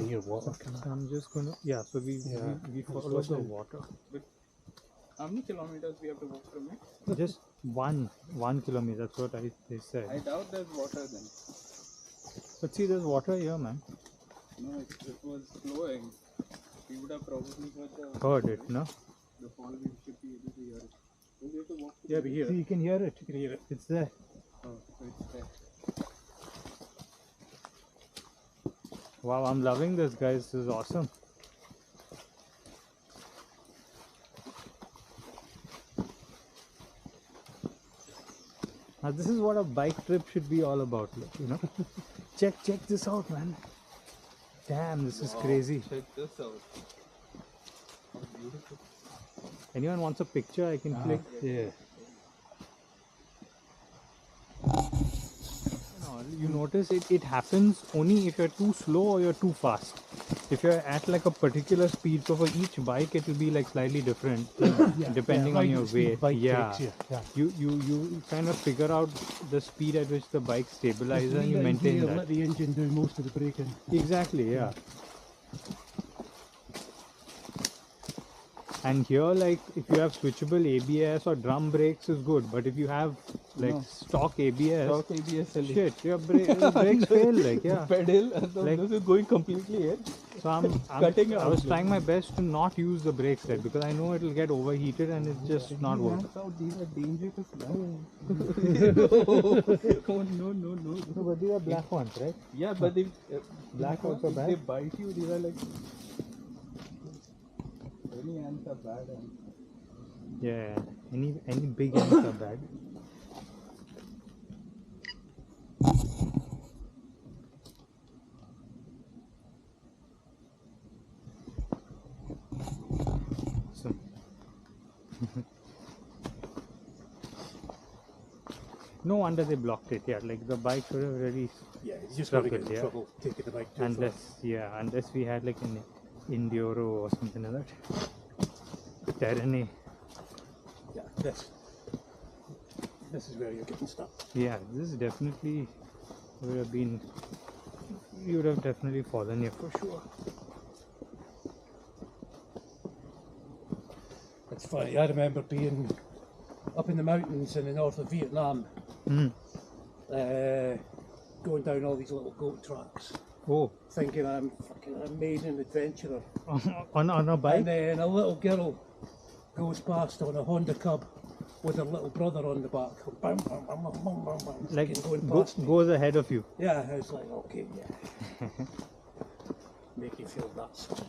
near water. I'm just gonna so we follow the water. But how many kilometers we have to walk from it? Just 1 kilometer. That's what they said. I doubt there's water then. But see, there's water here, man. No, it was flowing. We would have probably Heard it, no? The fall, we should be able to hear it. Don't we have to walk to Yeah, but here. See, you can hear it. You can hear it. It's there. Oh, so it's there. Wow, I'm loving this, guys. This is awesome. Now, this is what a bike trip should be all about, you know? check this out, man. Damn, this is crazy. Check this out. How beautiful. Anyone wants a picture? I can click. Yeah. You notice it happens only if you're too slow or you're too fast. If you're at like a particular speed, so for each bike it will be like slightly different depending on your weight. Yeah. You kind of figure out the speed at which the bike stabilizes and you maintain that. Let the engine do most of the braking. Exactly, yeah. And here, like, if you have switchable ABS or drum brakes is good, but if you have like stock ABS, shit, your brakes fail, like, yeah. Pedal, and Like- this is going completely in. So Cutting I out. was trying my best to not use the brake set because I know it will get overheated and it's just not worth it. These are dangerous now. Oh, no. So, but these are black ones, right? Yeah, but if Black also if bad? they bite you, these are like any ants are bad. Yeah, any big ants are bad. So, no wonder they blocked it. Yeah, like the bike should have really Yeah, you just Struck got to it, get in yeah. trouble taking the bike too far. unless we had like an Enduro or something like that. Tyranny. Yeah, this is where you're getting stuck. Yeah, this definitely would have been. You would have definitely fallen here for sure. It's funny, I remember being up in the mountains in the north of Vietnam, Mm. going down all these little goat tracks, Oh, thinking I'm fucking an amazing adventurer. on a bike. And then a little girl goes past on a Honda Cub with her little brother on the back. Bam, bam, bam, bam, bam, bam, bam, Like fucking going past me. goes ahead of you. Yeah, I was like, okay, yeah. Make you feel that sort.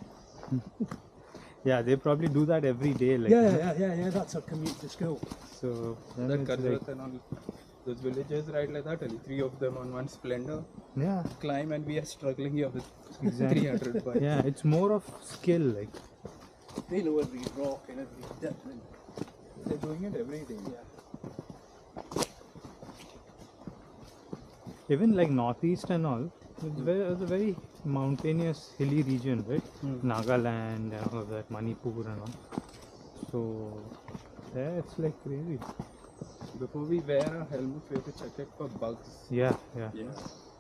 Yeah, they probably do that every day. Like, Yeah, that's our commute to school. So then That it's Kazrat like, and all those villages ride like that. Only 3 of them on one Splendor yeah, climb, and we are struggling here with Exactly. 300 bikes. yeah, it's more of skill. Like, They know every rock and every dip. And, They're doing it every day. yeah. even like northeast and all, it's a very mountainous, hilly region, right? Nagaland and all of that, Manipur and all. So yeah, it's like crazy. Before we wear our helmets, we have to check it for bugs. Yeah.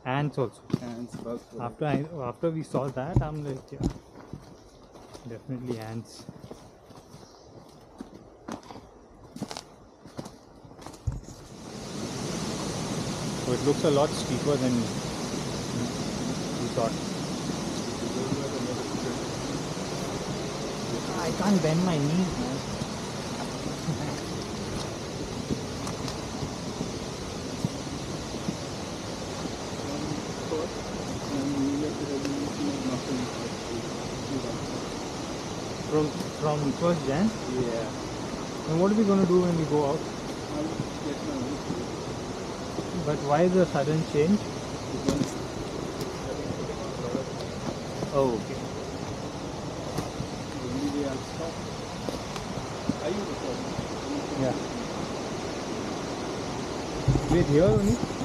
Ants also. Ants, bugs. After we saw that, I'm like, yeah, definitely ants. So it looks a lot steeper than we thought. I can't bend my knees, man. From 1st Jan? Yeah. And what are we going to do when we go out? But why the sudden change? Oh, okay. Yeah. Wait, here only?